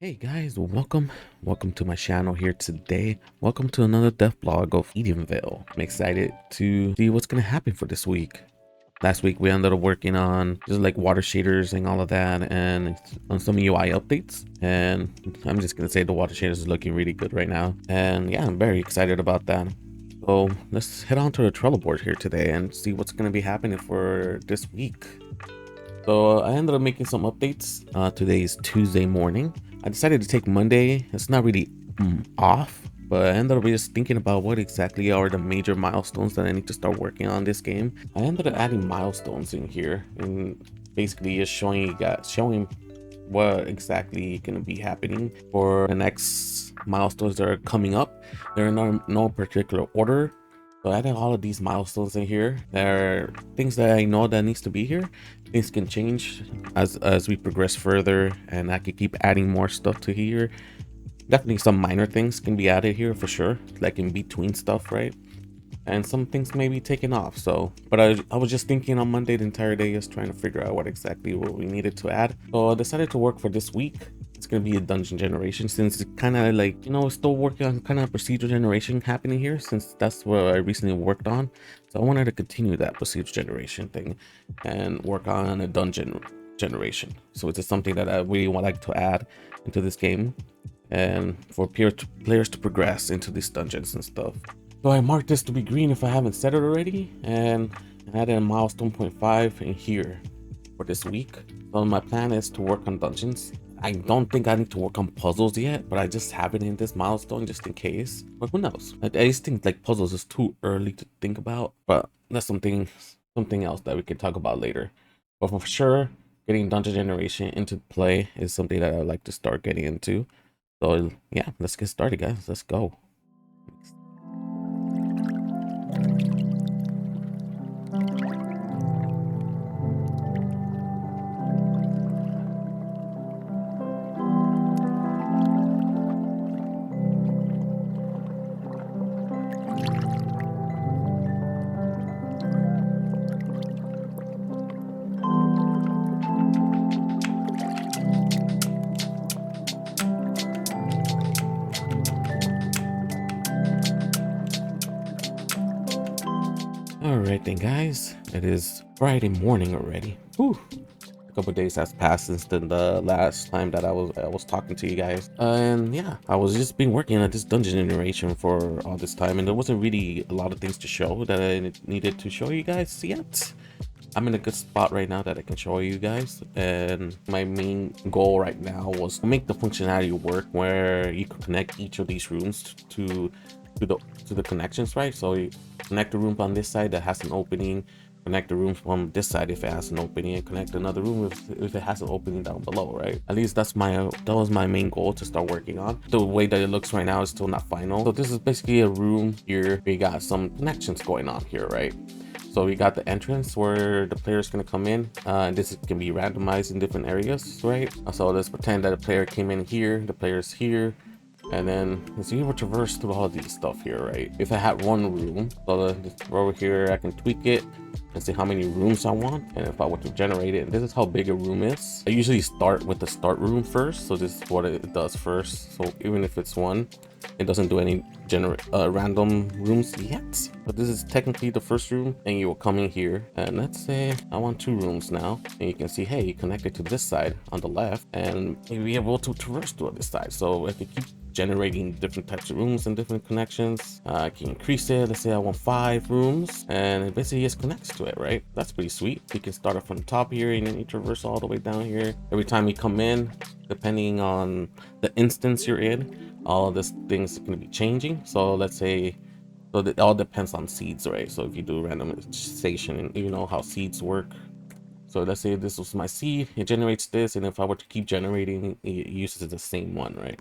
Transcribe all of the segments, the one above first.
Hey guys, welcome to my channel here today. Welcome to another devlog of Edenville. I'm excited to see what's gonna happen for this week. Last week we ended up working on just like water shaders and all of that, and on some UI updates. And I'm just gonna say the water shaders is looking really good right now. And yeah, I'm very excited about that. So let's head on to the Trello board here today and see what's gonna be happening for this week. So I ended up making some updates. Today is Tuesday morning. I decided to take Monday. It's not really off, but I ended up just thinking about what exactly are the major milestones that I need to start working on this game. I ended up adding milestones in here and basically just showing you guys, showing what exactly going to be happening for the next milestones that are coming up. They're in no particular order. So adding all of these milestones in here, there are things that I know that needs to be here. Things can change as we progress further, and I can keep adding more stuff to here. Definitely some minor things can be added here for sure, like in between stuff, right? And some things may be taken off. So, but I was just thinking on Monday the entire day, just trying to figure out what exactly what we needed to add. So I decided to work for this week. It's gonna be a dungeon generation, since it kind of like, you know, still working on kind of procedural generation happening here, since that's what I recently worked on. So I wanted to continue that procedural generation thing and work on a dungeon generation. So it's just something that I really would like to add into this game, and for players to progress into these dungeons and stuff. So I marked this to be green if I haven't said it already, and added a milestone 0.5 in here for this week. So my plan is to work on dungeons. I don't think I need to work on puzzles yet, but I just have it in this milestone just in case. But who knows? I just think like puzzles is too early to think about, but that's something else that we can talk about later. But for sure, getting dungeon generation into play is something that I'd like to start getting into. So yeah, let's get started, guys. Let's go. All right then, guys, it is Friday morning already. Whew. A couple days has passed since the last time that I was talking to you guys, and yeah, I was just been working on this dungeon generation for all this time, and there wasn't really a lot of things to show that I needed to show you guys yet. I'm in a good spot right now that I can show you guys, and my main goal right now was to make the functionality work where you can connect each of these rooms to the connections, right? So you connect the room on this side that has an opening, connect the room from this side if it has an opening, and connect another room if it has an opening down below, right? At least that was my main goal to start working on. The way that it looks right now is still not final. So this is basically a room here. We got some connections going on here, right? So we got the entrance where the player is going to come in, and this can be randomized in different areas, right? So let's pretend that a player came in here, the player's here, and then let's able to traverse through all these stuff here, right? If I had one room, so over here I can tweak it and see how many rooms I want, and if I were to generate it, and this is how big a room is. I usually start with the start room first, so this is what it does first. So even if it's one, it doesn't do any random rooms yet, but this is technically the first room, and you will come in here, and let's say I want 2 rooms now, and you can see, hey, you connected to this side on the left, and you'll be able to traverse to this side. So if you keep generating different types of rooms and different connections, I can increase it. Let's say I want 5 rooms, and it basically just connects to it, right? That's pretty sweet. You can start it from the top here, and then you traverse all the way down here. Every time you come in, depending on the instance you're in, all of these things are going to be changing. So let's say, so it all depends on seeds, right? So if you do randomization, and you know how seeds work. So let's say this was my seed, it generates this, and if I were to keep generating, it uses the same one, right?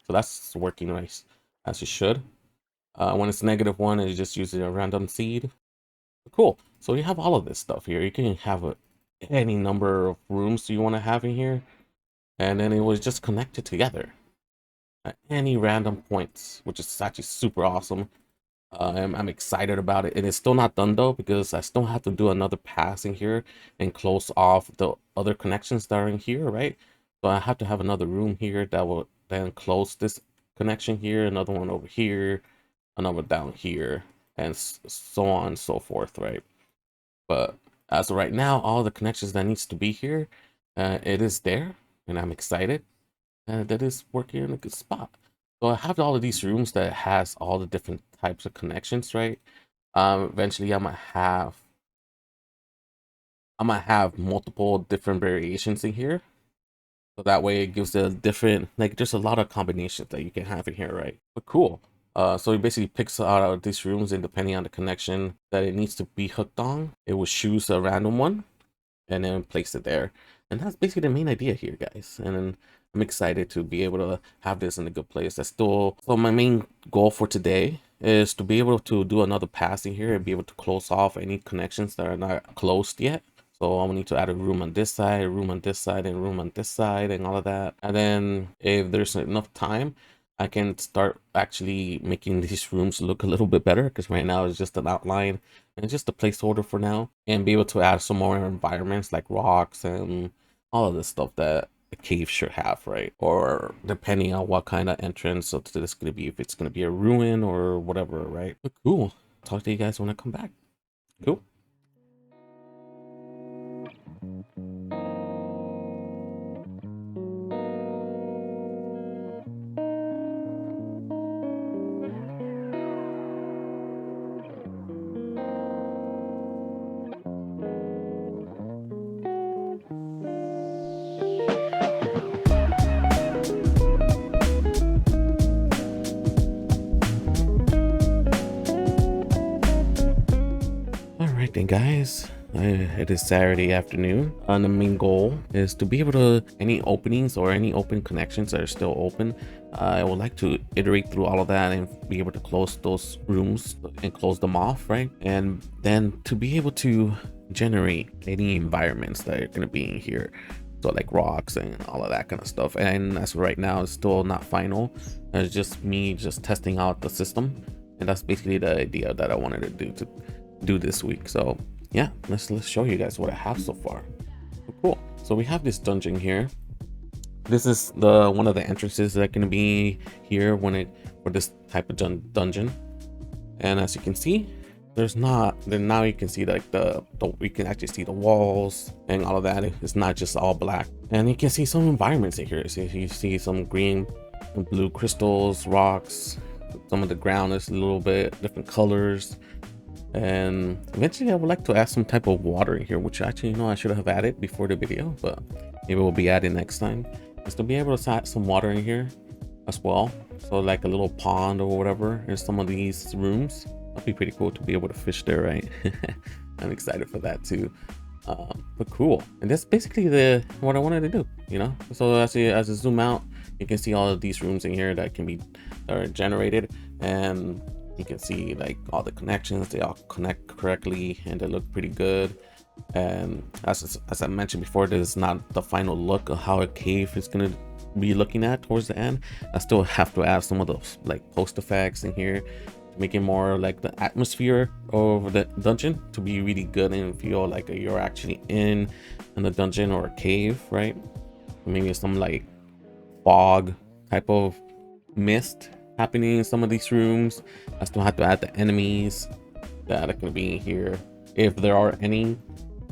So that's working right as it should. When it's -1, it just uses a random seed. Cool. So you have all of this stuff here. You can have any number of rooms you want to have in here, and then it was just connected together at any random points, which is actually super awesome. I'm excited about it. And it's still not done though, because I still have to do another pass in here and close off the other connections that are in here, right? So I have to have another room here that will then close this connection here, another one over here, another down here, and so on and so forth, right? But as of right now, all the connections that needs to be here, it is there, and I'm excited that is working in a good spot. So I have all of these rooms that has all the different types of connections, right? Eventually I might have multiple different variations in here. So that way it gives a different, like there's a lot of combinations that you can have in here, right? But cool. So it basically picks out of these rooms, and depending on the connection that it needs to be hooked on, it will choose a random one and then place it there. And that's basically the main idea here, guys. And I'm excited to be able to have this in a good place. That's still, so my main goal for today is to be able to do another passing here and be able to close off any connections that are not closed yet. So I'll need to add a room on this side, a room on this side, and a room on this side, and all of that. And then if there's enough time, I can start actually making these rooms look a little bit better, because right now it's just an outline and just a placeholder for now, and be able to add some more environments like rocks and all of the stuff that a cave should have, right? Or depending on what kind of entrance so this is going to be, if it's going to be a ruin or whatever, right? But cool. Talk to you guys when I come back. Cool. Alright then, guys, it is Saturday afternoon, and the main goal is to be able to, any openings or any open connections that are still open, I would like to iterate through all of that and be able to close those rooms and close them off, right? And then to be able to generate any environments that are going to be in here, so like rocks and all of that kind of stuff. And as of right now, it's still not final. It's just me just testing out the system, and that's basically the idea that I wanted to do this week. So yeah, let's show you guys what I have so far. Cool. So we have this dungeon here. This is the one of the entrances that are going to be here for this type of dungeon. And as you can see, there's not, then now you can see like we can actually see the walls and all of that. It's not just all black, and you can see some environments in here. So you see some green and blue crystals, rocks. Some of the ground is a little bit different colors. And eventually I would like to add some type of water in here, which actually, you know, I should have added before the video, but maybe we'll be adding next time, is to be able to add some water in here as well. So like a little pond or whatever in some of these rooms. That'd be pretty cool to be able to fish there, right? I'm excited for that too. But cool. And that's basically what I wanted to do, you know? So as I zoom out, you can see all of these rooms in here that are generated, and you can see like all the connections, they all connect correctly and they look pretty good. And as I mentioned before, this is not the final look of how a cave is going to be looking at towards the end. I still have to add some of those like post effects in here to make it more like the atmosphere of the dungeon to be really good and feel like you're actually in the dungeon or a cave, right? Maybe some like fog type of mist happening in some of these rooms. I still have to add the enemies that are going to be here, if there are any,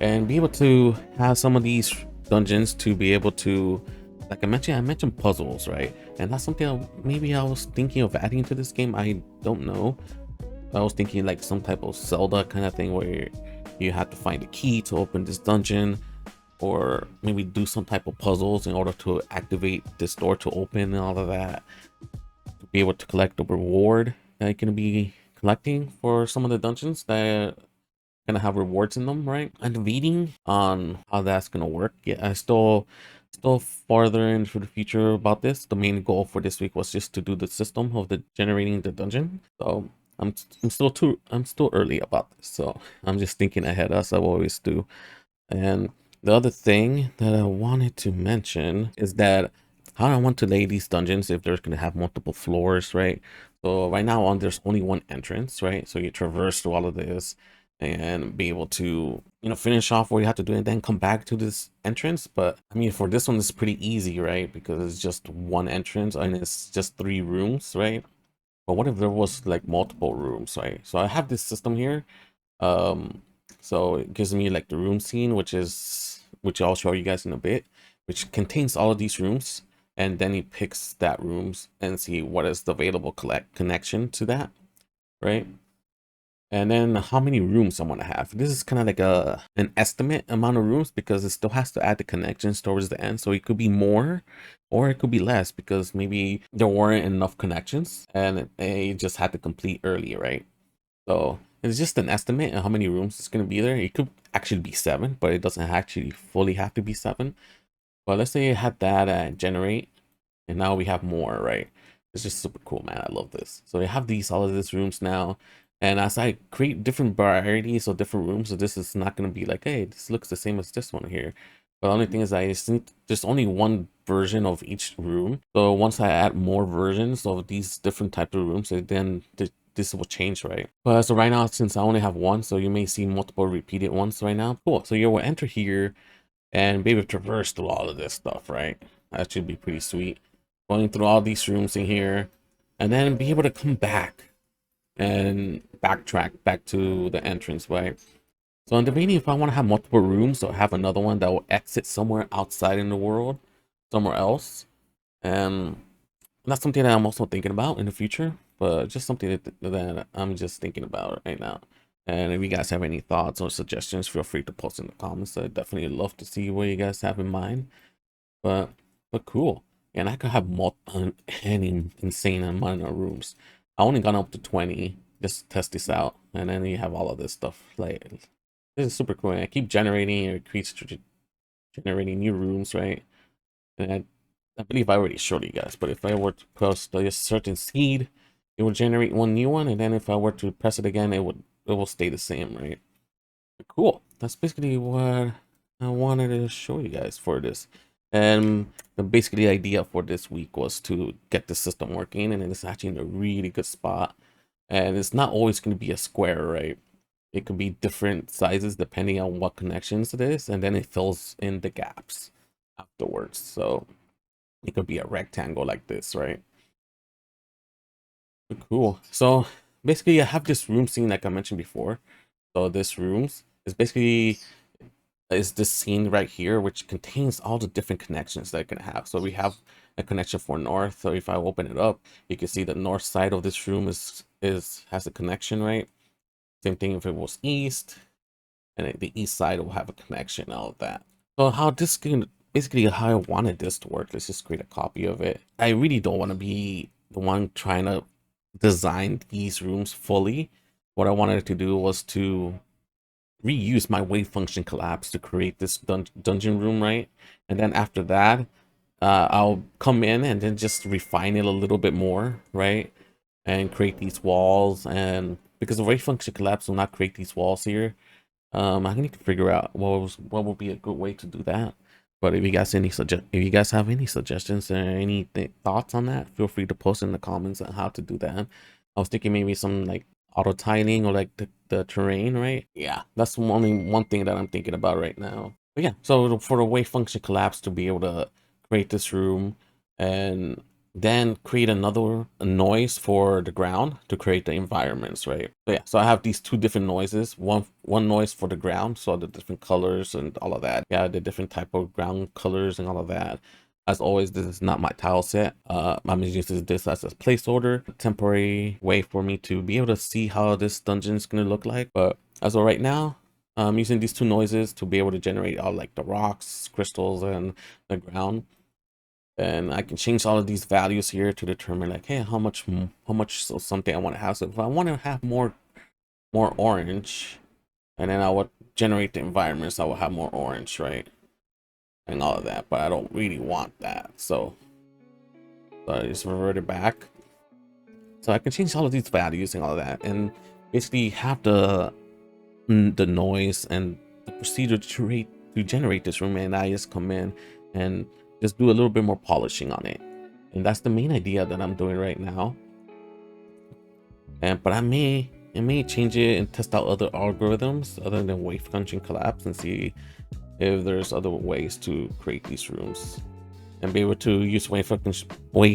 and be able to have some of these dungeons to be able to, like I mentioned puzzles, right? And that's something maybe I was thinking of adding to this game. I don't know. I was thinking like some type of Zelda kind of thing where you have to find a key to open this dungeon, or maybe do some type of puzzles in order to activate this door to open and all of that, to be able to collect the reward that you're going to be collecting for some of the dungeons that are going to have rewards in them, right? And reading on how that's going to work. Yeah, I still farther into the future about this. The main goal for this week was just to do the system of the generating the dungeon. So I'm still early about this, so I'm just thinking ahead, as I always do. And the other thing that I wanted to mention is that how I want to lay these dungeons, if there's going to have multiple floors, right? So right now there's only one entrance, right? So you traverse through all of this, and be able to, you know, finish off what you have to do and then come back to this entrance. But I mean, for this one, it's pretty easy, right? Because it's just one entrance and it's just 3 rooms, right? But what if there was like multiple rooms, right? So I have this system here. Um, so it gives me like the room scene, which I'll show you guys in a bit, which contains all of these rooms. And then he picks that rooms and see what is the available connection to that, right? And then how many rooms I want to have. This is kind of like an estimate amount of rooms because it still has to add the connections towards the end. So it could be more or it could be less because maybe there weren't enough connections and it just had to complete early, right? So it's just an estimate of how many rooms it's going to be there. It could actually be 7, but it doesn't actually fully have to be 7. But let's say it had that generate, and now we have more, right? It's just super cool, man. I love this. So we have these all of these rooms now, and as I create different varieties of different rooms, so this is not going to be like, hey, this looks the same as this one here. But the only thing is I just need there's only one version of each room. So once I add more versions of these different types of rooms, then this will change, right? But so right now, since I only have one, so you may see multiple repeated ones right now. Cool. So you will enter here and be able to traverse through all of this stuff, right? That should be pretty sweet. Going through all these rooms in here, and then be able to come back and backtrack back to the entrance, right? So in the beginning, if I want to have multiple rooms or have another one that will exit somewhere outside in the world, somewhere else, and that's something that I'm also thinking about in the future, but just something that I'm just thinking about right now. And if you guys have any thoughts or suggestions, feel free to post in the comments. I'd definitely love to see what you guys have in mind. But cool. And I could have any insane amount of rooms. I only gone up to 20 just to test this out. And then you have all of this stuff. Like, this is super cool. And I keep generating, it keeps generating new rooms, right? And I believe I already showed you guys, but if I were to press a certain seed, it will generate one new one, and then if I were to press it again, it will stay the same, right? Cool. That's basically what I wanted to show you guys for this. And basically the idea for this week was to get the system working, and it's actually in a really good spot. And it's not always going to be a square, right? It could be different sizes depending on what connections it is, and then it fills in the gaps afterwards. So it could be a rectangle like this, right? Cool. So basically I have this room scene like I mentioned before. So this rooms is basically is this scene right here, which contains all the different connections that it can have. So we have a connection for north. So if I open it up, you can see the north side of this room has a connection, right? Same thing if it was east, and the east side will have a connection, all of that. So how this can basically how I wanted this to work. Let's just create a copy of it. I really don't want to be the one trying to design these rooms fully. What I wanted to do was to reuse my wave function collapse to create this dungeon room, right? And then after that, I'll come in and then just refine it a little bit more, right? And create these walls, and because the wave function collapse will not create these walls here, I need to figure out what would be a good way to do that. But if you guys have any suggestions or any thoughts on that, feel free to post in the comments on how to do that. I was thinking maybe some like auto tiling or like the terrain, right? Yeah, that's only one thing that I'm thinking about right now. But yeah, so for the wave function collapse to be able to create this room and then create another noise for the ground to create the environments, right? So yeah, so I have these two different noises, one noise for the ground, so the different colors and all of that. Yeah, the different type of ground colors and all of that. As always, this is not my tile set. I'm using this as a placeholder, a temporary way for me to be able to see how this dungeon is going to look like. But as of right now, I'm using these two noises to be able to generate all like the rocks, crystals, and the ground. And I can change all of these values here to determine like, hey, how much of something I want to have. So if I want to have more orange, and then I would generate the environments, I will have more orange, right? And all of that, but I don't really want that. So I just revert it back. So I can change all of these values and all of that, and basically have the noise and the procedure to generate this room, and I just come in and just do a little bit more polishing on it. And that's the main idea that I'm doing right now. But I may may change it and test out other algorithms other than wave function collapse and see if there's other ways to create these rooms and be able to use wave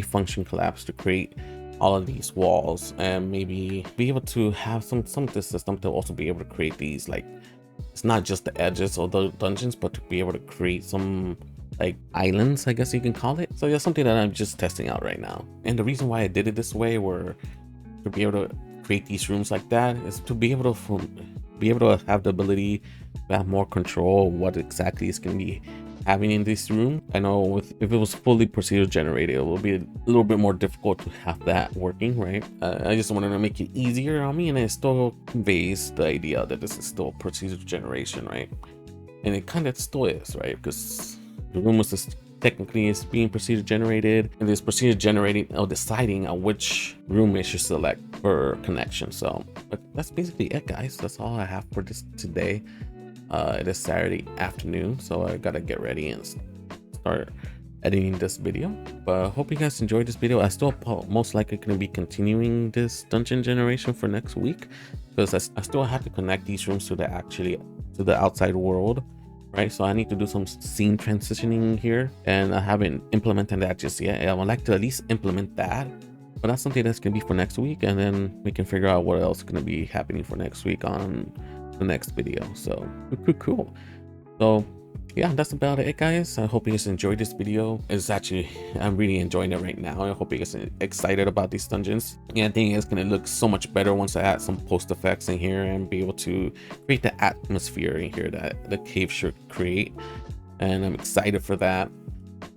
function collapse to create all of these walls, and maybe be able to have some of the system to also be able to create these, like, it's not just the edges of the dungeons, but to be able to create some like islands, I guess you can call it. So that's something that I'm just testing out right now. And the reason why I did it this way, were to be able to create these rooms like that, is to be able to have the ability to have more control of what exactly is going to be having in this room. I know if it was fully procedure generated, it would be a little bit more difficult to have that working, right? I just wanted to make it easier on me, and it still conveys the idea that this is still procedure generation, right? And it kind of still is, right? Because the room was technically is being procedure generated, and this procedure generating or deciding on which room it should select for connection. So but that's basically it, guys. That's all I have for this today. It is Saturday afternoon, so I gotta get ready and start editing this video. But I hope you guys enjoyed this video. I still most likely gonna be continuing this dungeon generation for next week, because I still have to connect these rooms to the outside world, right? So I need to do some scene transitioning here, and I haven't implemented that just yet. I would like to at least implement that, but that's something that's gonna be for next week, and then we can figure out what else is gonna be happening for next week on the next video. So cool. So yeah, that's about it, guys. I hope you guys enjoyed this video. I'm really enjoying it right now. I hope you guys are excited about these dungeons. Yeah, I think it's gonna look so much better once I add some post effects in here and be able to create the atmosphere in here that the cave should create, and I'm excited for that.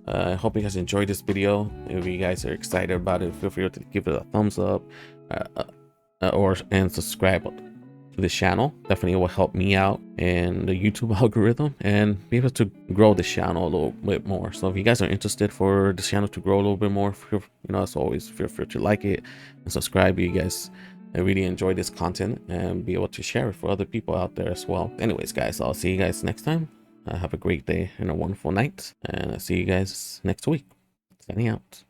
I hope you guys enjoyed this video. If you guys are excited about it, feel free to give it a thumbs up and subscribe to the channel. Definitely will help me out and the YouTube algorithm, and be able to grow the channel a little bit more. So if you guys are interested for the channel to grow a little bit more, as always, feel free to like it and subscribe. You guys, I really enjoy this content and be able to share it for other people out there as well. Anyways, guys, I'll see you guys next time. Have a great day and a wonderful night, and I'll see you guys next week. Signing out.